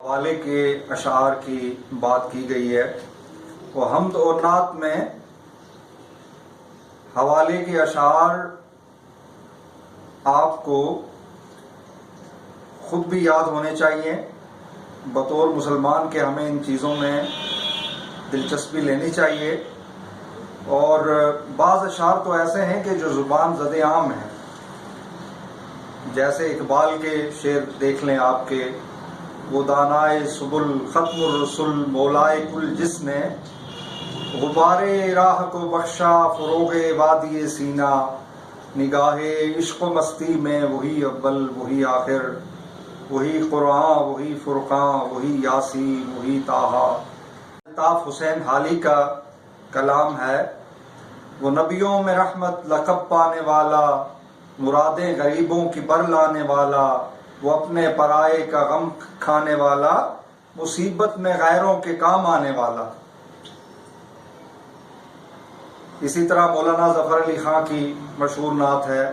حوالے کے اشعار کی بات کی گئی ہے، وہ حمد اور نعت میں حوالے کے اشعار آپ کو خود بھی یاد ہونے چاہیے۔ بطور مسلمان کے ہمیں ان چیزوں میں دلچسپی لینی چاہیے، اور بعض اشعار تو ایسے ہیں کہ جو زبان زد عام ہیں، جیسے اقبال کے شعر دیکھ لیں آپ کے، وہ دانائے سبل ختم الرسل مولائے کل جس نے، غبار راہ کو بخشا فروغ وادی سینہ، نگاہ عشق و مستی میں وہی اول وہی آخر، وہی قرآن وہی فرقان وہی یاسین وہی طٰہٰ۔ الطاف حسین حالی کا کلام ہے، وہ نبیوں میں رحمت لقب پانے والا، مرادیں غریبوں کی بر لانے والا، وہ اپنے پرائے کا غم کھانے والا، مصیبت میں غیروں کے کام آنے والا۔ اسی طرح مولانا ظفر علی خاں کی مشہور نعت ہے،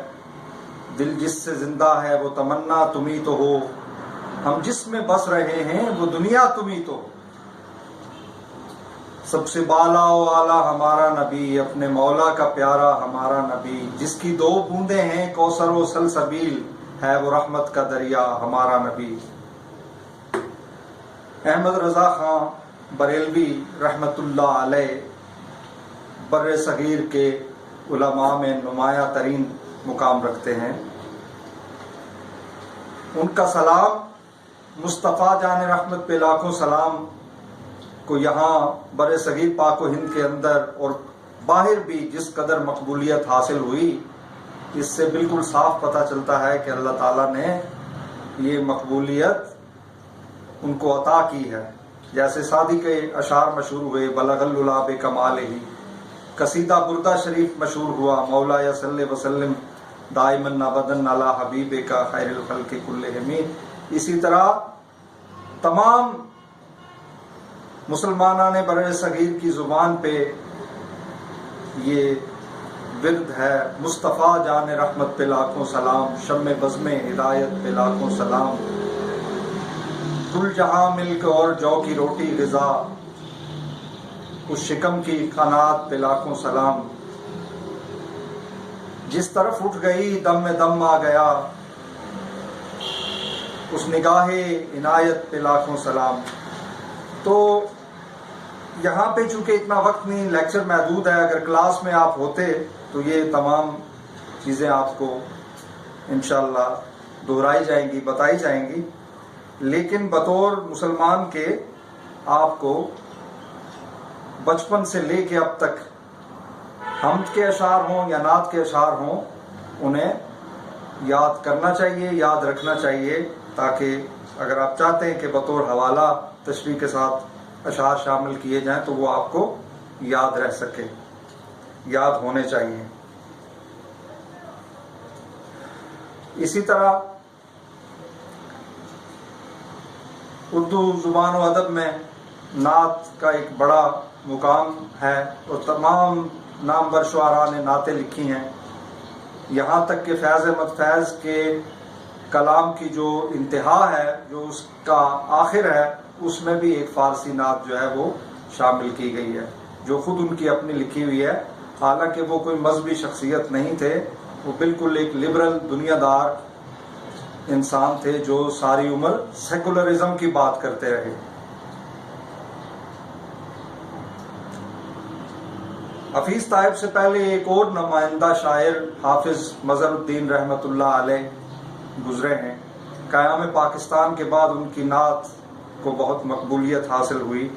دل جس سے زندہ ہے وہ تمنا تمہیں تو ہو، ہم جس میں بس رہے ہیں وہ دنیا تمہیں تو ہو۔ سب سے بالا و اعلیٰ ہمارا نبی، اپنے مولا کا پیارا ہمارا نبی، جس کی دو بوندیں ہیں کوثر و سلسبیل، ہے وہ رحمت کا دریا ہمارا نبی۔ احمد رضا خان بریلوی رحمت اللہ علیہ بر صغیر کے علماء میں نمایاں ترین مقام رکھتے ہیں۔ ان کا سلام مصطفیٰ جان رحمت پہ لاکھوں سلام کو یہاں بر صغیر پاک و ہند کے اندر اور باہر بھی جس قدر مقبولیت حاصل ہوئی، اس سے بالکل صاف پتہ چلتا ہے کہ اللہ تعالیٰ نے یہ مقبولیت ان کو عطا کی ہے۔ جیسے سعدی کے اشعار مشہور ہوئے، بلغ العلا بکمالہ، قصیدہ بردہ شریف مشہور ہوا، مولا یا صلی وسلم دائماً ابداً علی حبیبک خیر الخلق کلہم۔ اسی طرح تمام مسلمانان بر صغیر کی زبان پہ یہ ورد ہے، مصطفیٰ جان رحمت پہ لاکھوں سلام، شم بزم ہدایت پہ لاکھوں سلام، کل جہاں ملک اور جو کی روٹی غذا، اس شکم کی قناعت پہ لاکھوں سلام، جس طرف اٹھ گئی دم میں دم آ گیا، اس نگاہ عنایت پہ لاکھوں سلام۔ تو یہاں پہ چونکہ اتنا وقت نہیں، لیکچر محدود ہے، اگر کلاس میں آپ ہوتے تو یہ تمام چیزیں آپ کو انشاءاللہ دہرائی جائیں گی، بتائی جائیں گی، لیکن بطور مسلمان کے آپ کو بچپن سے لے کے اب تک حمد کے اشعار ہوں یا نعت کے اشعار ہوں، انہیں یاد کرنا چاہیے، یاد رکھنا چاہیے، تاکہ اگر آپ چاہتے ہیں کہ بطور حوالہ تشریح کے ساتھ اشعار شامل کیے جائیں تو وہ آپ کو یاد رہ سکے، یاد ہونے چاہیے۔ اسی طرح اردو زبان و ادب میں نعت کا ایک بڑا مقام ہے، اور تمام نامور شعراء نے نعتیں لکھی ہیں، یہاں تک کہ فیض احمد فیض کے کلام کی جو انتہا ہے، جو اس کا آخر ہے، اس میں بھی ایک فارسی نعت جو ہے وہ شامل کی گئی ہے، جو خود ان کی اپنی لکھی ہوئی ہے۔ حالانکہ وہ کوئی مذہبی شخصیت نہیں تھے، وہ بالکل ایک لبرل دنیا دار انسان تھے جو ساری عمر سیکولرزم کی بات کرتے رہے۔ حفیظ طائب سے پہلے ایک اور نمائندہ شاعر حافظ مظہر الدین رحمت اللہ علیہ گزرے ہیں۔ قیام پاکستان کے بعد ان کی نعت کو بہت مقبولیت حاصل ہوئی۔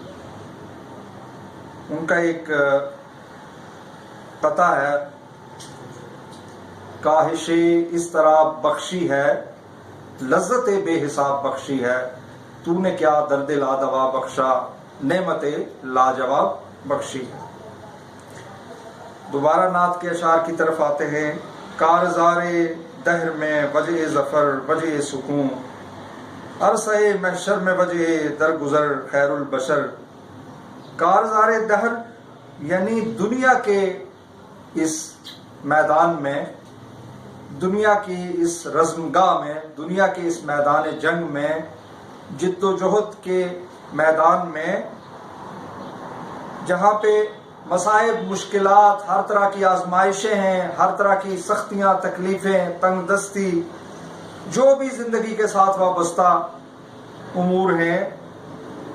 ان کا ایک قطعہ ہے، کاہش اس طرح بخشی ہے، لذت بے حساب بخشی ہے، تو نے کیا درد لادوا بخشا، نعمت لاجواب بخشی ہے۔ دوبارہ نعت کے اشعار کی طرف آتے ہیں۔ کارزار دہر میں وجہ ظفر وجہ سکون، عرصہ محشر میں وجہ درگزر خیر البشر۔ کارزار دہر یعنی دنیا کے اس میدان میں، دنیا کی اس رزمگاہ میں، دنیا کے اس میدان جنگ میں جد و جہد کے میدان میں، جہاں پہ مصائب، مشکلات، ہر طرح کی آزمائشیں ہیں، ہر طرح کی سختیاں، تکلیفیں، تنگ دستی، جو بھی زندگی کے ساتھ وابستہ امور ہیں،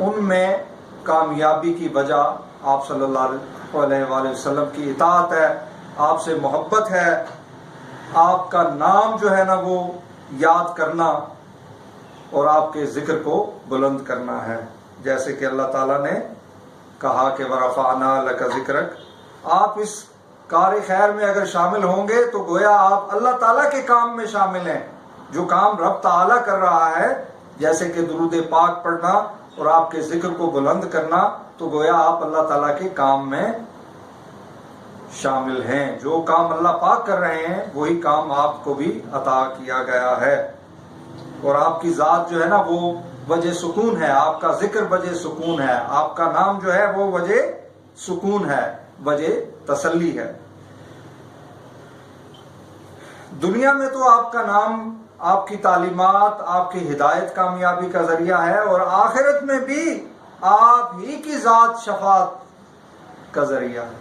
ان میں کامیابی کی وجہ آپ صلی اللہ علیہ وآلہ وسلم کی اطاعت ہے، آپ سے محبت ہے، آپ کا نام جو ہے نا وہ یاد کرنا اور آپ کے ذکر کو بلند کرنا ہے، جیسے کہ اللہ تعالیٰ نے کہا کہ وَرَفَعْنَا لَكَ ذِكْرَكَ۔ آپ اس کار خیر میں اگر شامل ہوں گے تو گویا آپ اللہ تعالیٰ کے کام میں شامل ہیں، جو کام رب تعالیٰ کر رہا ہے، جیسے کہ درود پاک پڑھنا اور آپ کے ذکر کو بلند کرنا، تو گویا آپ اللہ تعالیٰ کے کام میں شامل ہیں۔ جو کام اللہ پاک کر رہے ہیں وہی کام آپ کو بھی عطا کیا گیا ہے، اور آپ کی ذات جو ہے نا وہ وجہ سکون ہے، آپ کا ذکر وجہ سکون ہے، آپ کا نام جو ہے وہ وجہ سکون ہے، وجہ تسلی ہے۔ دنیا میں تو آپ کا نام، آپ کی تعلیمات، آپ کی ہدایت کامیابی کا ذریعہ ہے، اور آخرت میں بھی آپ ہی کی ذات شفاعت کا ذریعہ ہے،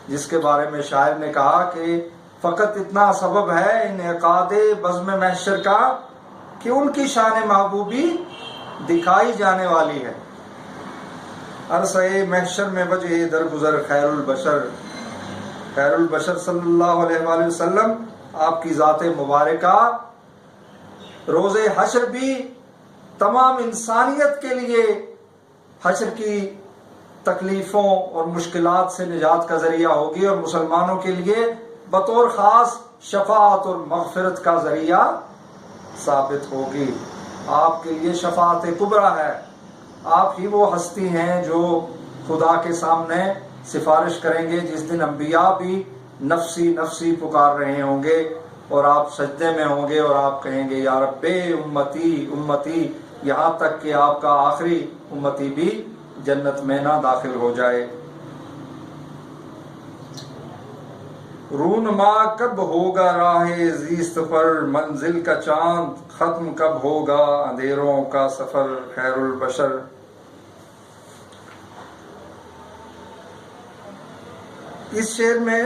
جس کے بارے میں شاعر نے کہا کہ فقط اتنا سبب ہے انعقاد بزم محشر کا کہ ان کی شان محبوبی دکھائی جانے والی ہے۔ عرصہ محشر میں وجہ درگزر خیر البشر، خیر البشر صلی اللہ علیہ وآلہ وسلم، آپ کی ذات مبارکہ روز حشر بھی تمام انسانیت کے لیے حشر کی تکلیفوں اور مشکلات سے نجات کا ذریعہ ہوگی، اور مسلمانوں کے لیے بطور خاص شفاعت اور مغفرت کا ذریعہ ثابت ہوگی۔ آپ کے لیے شفاعت کبریٰ ہے، آپ ہی وہ ہستی ہیں جو خدا کے سامنے سفارش کریں گے، جس دن انبیاء بھی نفسی نفسی پکار رہے ہوں گے، اور آپ سجدے میں ہوں گے اور آپ کہیں گے یا رب امتی امتی، یہاں تک کہ آپ کا آخری امتی بھی جنت میں نہ داخل ہو جائے۔ رونما کب ہوگا راہ زیست پر، منزل کا چاند ختم کب ہوگا اندھیروں کا سفر، خیر البشر۔ اس شعر میں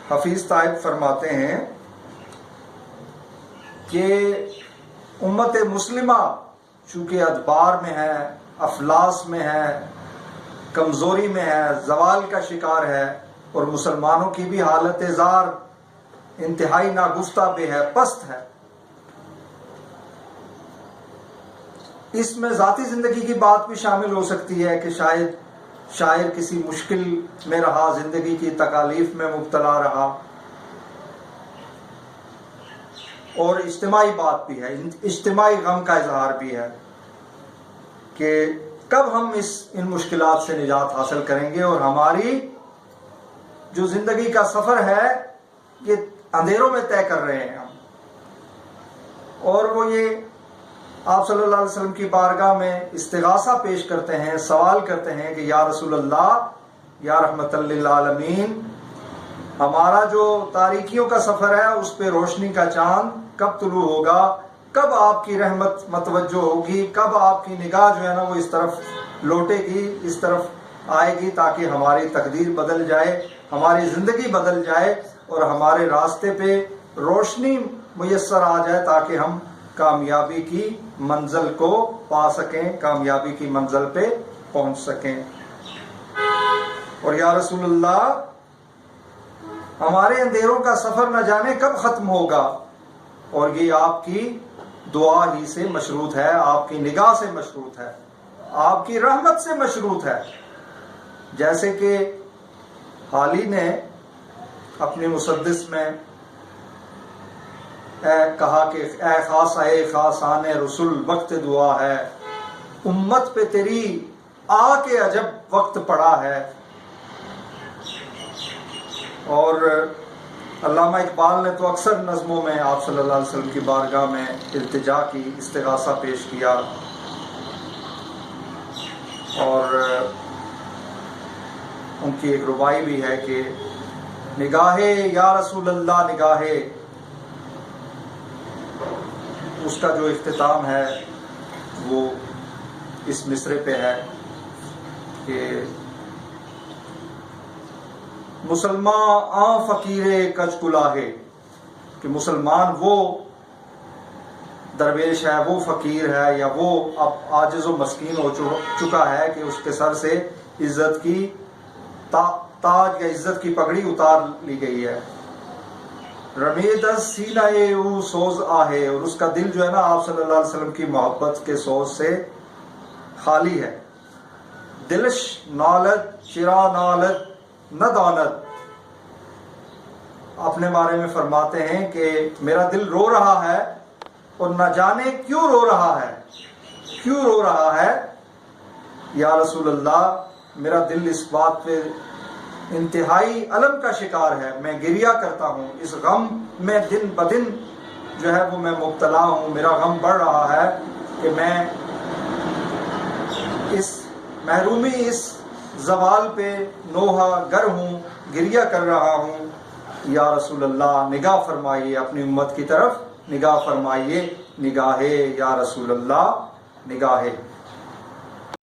حفیظ طائب فرماتے ہیں کہ امت مسلمہ چونکہ ادبار میں ہے، افلاس میں ہے، کمزوری میں ہے، زوال کا شکار ہے، اور مسلمانوں کی بھی حالت زار انتہائی ناگفتہ بے ہے، پست ہے۔ اس میں ذاتی زندگی کی بات بھی شامل ہو سکتی ہے کہ شاید شاعر کسی مشکل میں رہا، زندگی کی تکالیف میں مبتلا رہا، اور اجتماعی بات بھی ہے، اجتماعی غم کا اظہار بھی ہے کہ کب ہم ان مشکلات سے نجات حاصل کریں گے، اور ہماری جو زندگی کا سفر ہے یہ اندھیروں میں طے کر رہے ہیں ہم۔ اور وہ یہ آپ صلی اللہ علیہ وسلم کی بارگاہ میں استغاثہ پیش کرتے ہیں، سوال کرتے ہیں کہ یا رسول اللہ، یا رحمت للعالمین، ہمارا جو تاریکیوں کا سفر ہے اس پہ روشنی کا چاند کب طلوع ہوگا، کب آپ کی رحمت متوجہ ہوگی، کب آپ کی نگاہ جو ہے نا وہ اس طرف لوٹے گی، اس طرف آئے گی، تاکہ ہماری تقدیر بدل جائے، ہماری زندگی بدل جائے، اور ہمارے راستے پہ روشنی میسر آ جائے، تاکہ ہم کامیابی کی منزل کو پا سکیں، کامیابی کی منزل پہ پہنچ سکیں۔ اور یا رسول اللہ، ہمارے اندھیروں کا سفر نہ جانے کب ختم ہوگا، اور یہ آپ کی دعا ہی سے مشروط ہے، آپ کی نگاہ سے مشروط ہے، آپ کی رحمت سے مشروط ہے۔ جیسے کہ حالی نے اپنی مسدس میں کہا کہ اے خاصان رسول، وقت دعا ہے، امت پہ تیری آ کے عجب وقت پڑا ہے۔ اور علامہ اقبال نے تو اکثر نظموں میں آپ صلی اللہ علیہ وسلم کی بارگاہ میں التجا کی، استغاثہ پیش کیا، اور ان کی ایک ربائی بھی ہے کہ نگاہے یا رسول اللہ نگاہے، اس کا جو اختتام ہے وہ اس مصرے پہ ہے کہ مسلمان آ فقیر کج کلاہے، کہ مسلمان وہ درویش ہے، وہ فقیر ہے، یا وہ اب عاجز و مسکین ہو چکا ہے کہ اس کے سر سے عزت کی تاج یا عزت کی پگڑی اتار لی گئی ہے۔ رمید سینہ او سوز آہے، اور اس کا دل جو ہے نا آپ صلی اللہ علیہ وسلم کی محبت کے سوز سے خالی ہے۔ دلش نالت چرا نالت نہ دانت، اپنے بارے میں فرماتے ہیں کہ میرا دل رو رہا ہے اور نہ جانے کیوں رو رہا ہے، کیوں رو رہا ہے یا رسول اللہ، میرا دل اس بات پہ انتہائی الم کا شکار ہے، میں گریہ کرتا ہوں، اس غم میں دن بدن جو ہے وہ میں مبتلا ہوں، میرا غم بڑھ رہا ہے کہ میں اس محرومی، اس زوال پہ نوحہ گر ہوں، گریہ کر رہا ہوں۔ یا رسول اللہ نگاہ فرمائیے، اپنی امت کی طرف نگاہ فرمائیے، نگاہے یا رسول اللہ نگاہے۔